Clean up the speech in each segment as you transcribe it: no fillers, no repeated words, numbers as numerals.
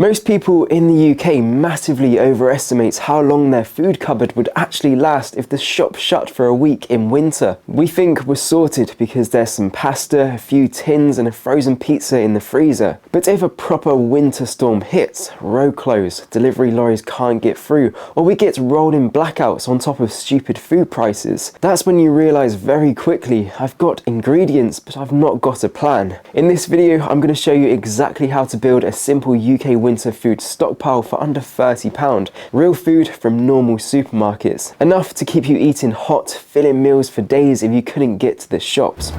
Most people in the UK massively overestimate how long their food cupboard would actually last if the shop shut for a week in winter. We think we're sorted because there's some pasta, a few tins and a frozen pizza in the freezer. But if a proper winter storm hits, road close, delivery lorries can't get through, or we get rolled in blackouts on top of stupid food prices, that's when you realise very quickly, I've got ingredients but I've not got a plan. In this video I'm going to show you exactly how to build a simple UK winter food stockpile for under £30. Real food from normal supermarkets. Enough to keep you eating hot, filling meals for days if you couldn't get to the shops.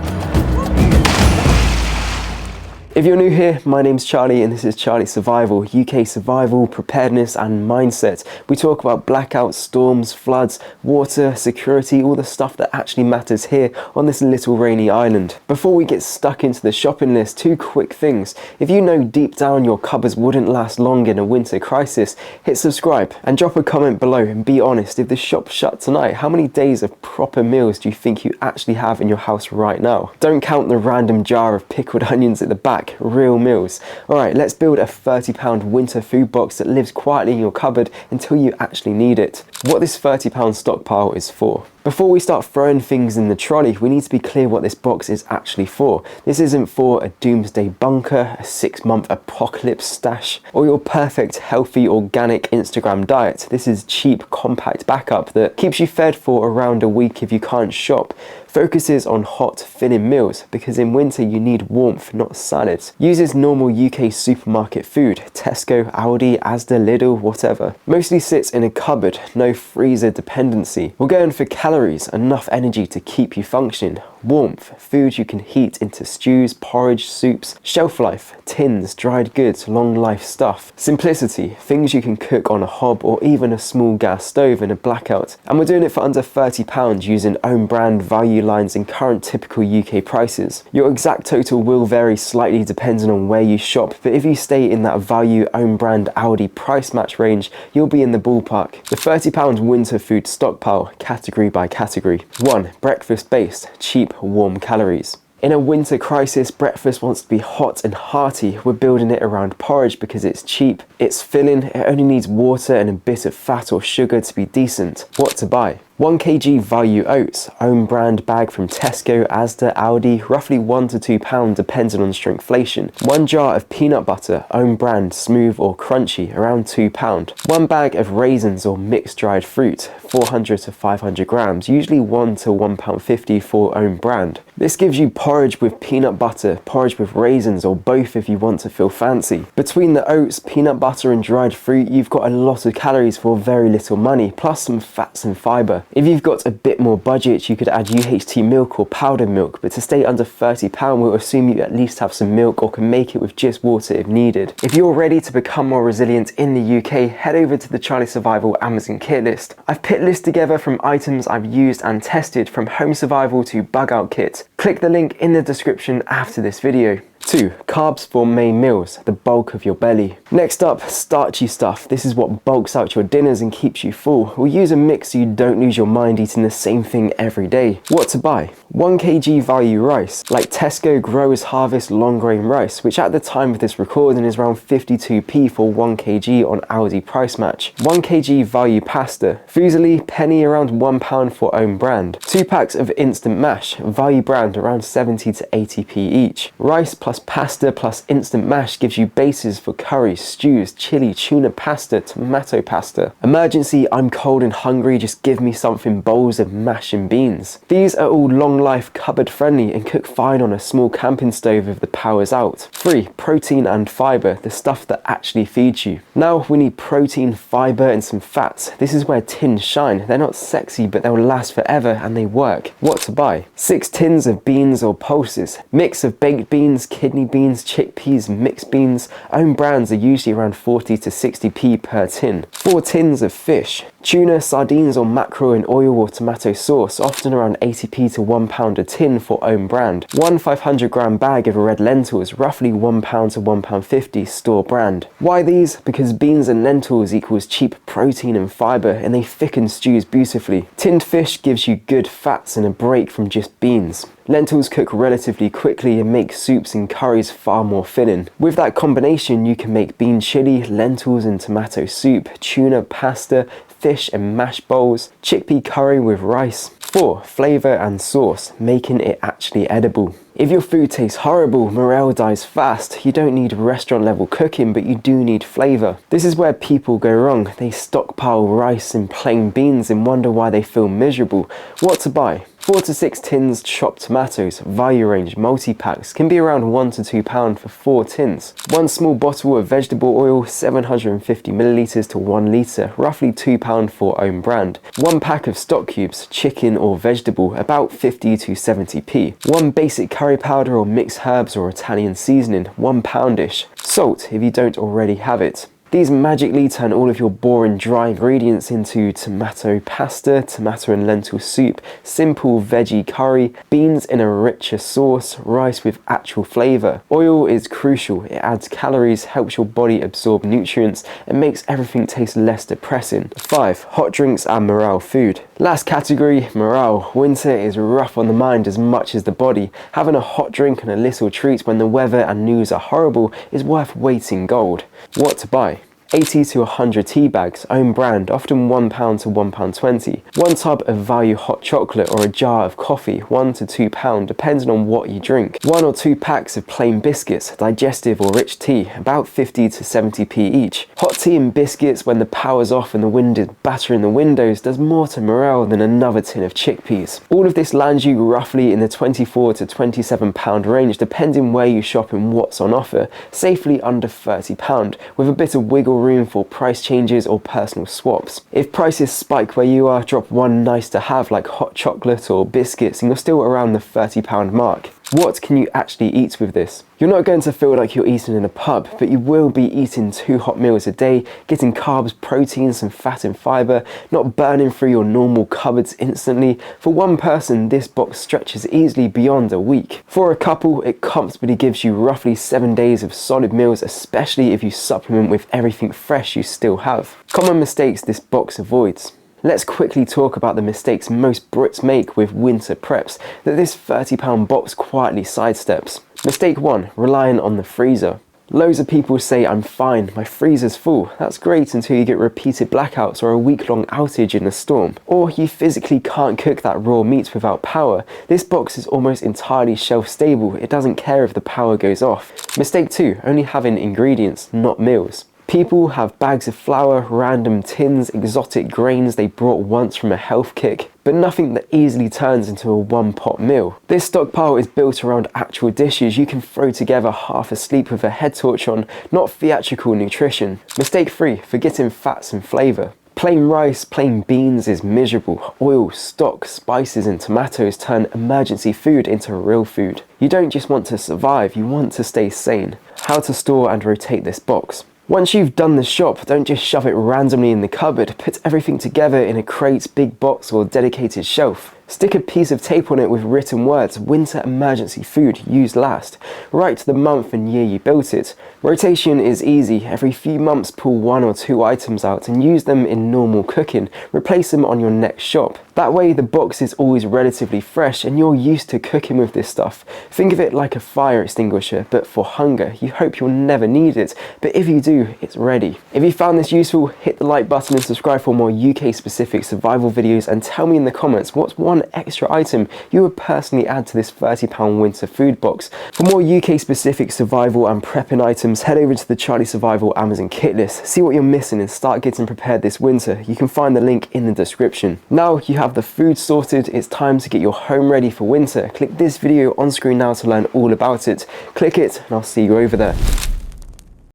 If you're new here, my name's Charlie and this is Charlie Survival, UK survival, preparedness and mindset. We talk about blackouts, storms, floods, water, security, all the stuff that actually matters here on this little rainy island. Before we get stuck into the shopping list, two quick things. If you know deep down your cupboards wouldn't last long in a winter crisis, hit subscribe and drop a comment below and be honest, if the shop shut tonight, how many days of proper meals do you think you actually have in your house right now? Don't count the random jar of pickled onions at the back. Real meals. Alright, let's build a £30 winter food box that lives quietly in your cupboard until you actually need it. What this £30 stockpile is for. Before we start throwing things in the trolley, we need to be clear what this box is actually for. This isn't for a doomsday bunker, a 6-month apocalypse stash, or your perfect healthy organic Instagram diet. This is cheap compact backup that keeps you fed for around a week if you can't shop. Focuses on hot filling meals because in winter you need warmth, not salads. Uses normal UK supermarket food, Tesco, Aldi, Asda, Lidl, whatever. Mostly sits in a cupboard, no freezer dependency. We're going for calories, enough energy to keep you functioning. Warmth, food you can heat into stews, porridge, soups. Shelf life, tins, dried goods, long life stuff. Simplicity, things you can cook on a hob or even a small gas stove in a blackout. And we're doing it for under £30 using own brand value lines in current typical UK prices. Your exact total will vary slightly depending on where you shop, but if you stay in that value own brand Aldi price match range, you'll be in the ballpark. The £30 winter food stockpile, category by category. 1. Breakfast based, cheap, warm calories. In a winter crisis, breakfast wants to be hot and hearty. We're building it around porridge because it's cheap, it's filling, it only needs water and a bit of fat or sugar to be decent. What to buy? 1 kg value oats, own brand bag from Tesco, Asda, Aldi, roughly £1 to £2 depending on shrinkflation. 1 jar of peanut butter, own brand, smooth or crunchy, around £2. 1 bag of raisins or mixed dried fruit, 400 to 500 grams, usually £1 to £1.50 for own brand. This gives you porridge with peanut butter, porridge with raisins, or both if you want to feel fancy. Between the oats, peanut butter and dried fruit, you've got a lot of calories for very little money, plus some fats and fibre. If you've got a bit more budget, you could add UHT milk or powdered milk, but to stay under £30, we'll assume you at least have some milk or can make it with just water if needed. If you're ready to become more resilient in the UK, head over to the Charlie Survival Amazon kit list. I've put lists together from items I've used and tested, from home survival to bug out kit. Click the link in the description after this video. 2. Carbs for main meals, the bulk of your belly. Next up, starchy stuff. This is what bulks out your dinners and keeps you full. We'll use a mix so you don't lose your mind eating the same thing every day. What to buy? 1 kg value rice, like Tesco Growers Harvest long grain rice, which at the time of this recording is around 52p for 1 kg on Aldi price match. 1 kg value pasta, Fusilli penny around £1 for own brand. 2 packs of instant mash, value brand around 70 to 80p each. Rice plus pasta plus instant mash gives you bases for curries, stews, chili, tuna pasta, tomato pasta. Emergency, I'm cold and hungry, just give me something, bowls of mash and beans. These are all long life, cupboard friendly and cook fine on a small camping stove if the power's out. 3. Protein and fibre, the stuff that actually feeds you. Now we need protein, fibre and some fats. This is where tins shine. They're not sexy but they'll last forever and they work. What to buy? 6 tins of beans or pulses. Mix of baked beans, kidney beans, chickpeas, mixed beans. Own brands are usually around 40 to 60p per tin. 4 tins of fish. Tuna, sardines or mackerel in oil or tomato sauce, often around 80p to £1 a tin for own brand. 1 500g bag of red lentils, roughly £1 to £1.50 store brand. Why these? Because beans and lentils equals cheap protein and fibre and they thicken stews beautifully. Tinned fish gives you good fats and a break from just beans. Lentils cook relatively quickly and make soups and curries far more filling. With that combination, you can make bean chili, lentils and tomato soup, tuna pasta, fish and mash bowls, chickpea curry with rice. 4. Flavour and sauce, making it actually edible. If your food tastes horrible, morale dies fast. You don't need restaurant level cooking, but you do need flavour. This is where people go wrong. They stockpile rice and plain beans and wonder why they feel miserable. What to buy? 4 to 6 tins chopped tomatoes, value range multi-packs, can be around £1 to £2 for 4 tins. 1 small bottle of vegetable oil, 750ml to 1 litre, roughly £2 for own brand. 1 pack of stock cubes, chicken or vegetable, about 50 to 70p. 1 basic curry powder or mixed herbs or Italian seasoning, £1-ish. Salt if you don't already have it. These magically turn all of your boring dry ingredients into tomato pasta, tomato and lentil soup, simple veggie curry, beans in a richer sauce, rice with actual flavour. Oil is crucial. It adds calories, helps your body absorb nutrients, and makes everything taste less depressing. 5. Hot drinks and morale food. Last category, morale. Winter is rough on the mind as much as the body. Having a hot drink and a little treat when the weather and news are horrible is worth weight in gold. What to buy? 80 to 100 tea bags, own brand, often £1 to £1.20. 1 tub of value hot chocolate or a jar of coffee, £1 to £2, depending on what you drink. 1 or 2 packs of plain biscuits, digestive or rich tea, about 50 to 70p each. Hot tea and biscuits when the power's off and the wind is battering the windows does more to morale than another tin of chickpeas. All of this lands you roughly in the £24 to £27 range, depending where you shop and what's on offer, safely under £30, with a bit of wiggle room for price changes or personal swaps. If prices spike where you are, drop one nice to have like hot chocolate or biscuits and you're still around the £30 mark. What can you actually eat with this? You're not going to feel like you're eating in a pub, but you will be eating 2 hot meals a day, getting carbs, protein, some fat and fibre, not burning through your normal cupboards instantly. For one person, this box stretches easily beyond a week. For a couple, it comfortably gives you roughly 7 days of solid meals, especially if you supplement with everything fresh you still have. Common mistakes this box avoids. Let's quickly talk about the mistakes most Brits make with winter preps that this £30 box quietly sidesteps. Mistake 1, relying on the freezer. Loads of people say, I'm fine, my freezer's full. That's great until you get repeated blackouts or a week-long outage in a storm. Or you physically can't cook that raw meat without power. This box is almost entirely shelf-stable. It doesn't care if the power goes off. Mistake 2, only having ingredients, not meals. People have bags of flour, random tins, exotic grains they brought once from a health kick, but nothing that easily turns into a one-pot meal. This stockpile is built around actual dishes you can throw together half asleep with a head torch on, not theatrical nutrition. Mistake 3, forgetting fats and flavour. Plain rice, plain beans is miserable. Oil, stock, spices and tomatoes turn emergency food into real food. You don't just want to survive, you want to stay sane. How to store and rotate this box. Once you've done the shop, don't just shove it randomly in the cupboard. Put everything together in a crate, big box or dedicated shelf. Stick a piece of tape on it with written words, winter emergency food, used last. Write the month and year you built it. Rotation is easy. Every few months pull 1 or 2 items out and use them in normal cooking. Replace them on your next shop. That way the box is always relatively fresh and you're used to cooking with this stuff. Think of it like a fire extinguisher, but for hunger. You hope you'll never need it, but if you do, it's ready. If you found this useful, hit the like button and subscribe for more UK specific survival videos, and tell me in the comments what's one extra item you would personally add to this £30 winter food box. For more UK specific survival and prepping items, head over to the Charlie Survival Amazon kit list. See what you're missing and start getting prepared this winter. You can find the link in the description. Now you have the food sorted, it's time to get your home ready for winter. Click this video on screen now to learn all about it. Click it and I'll see you over there.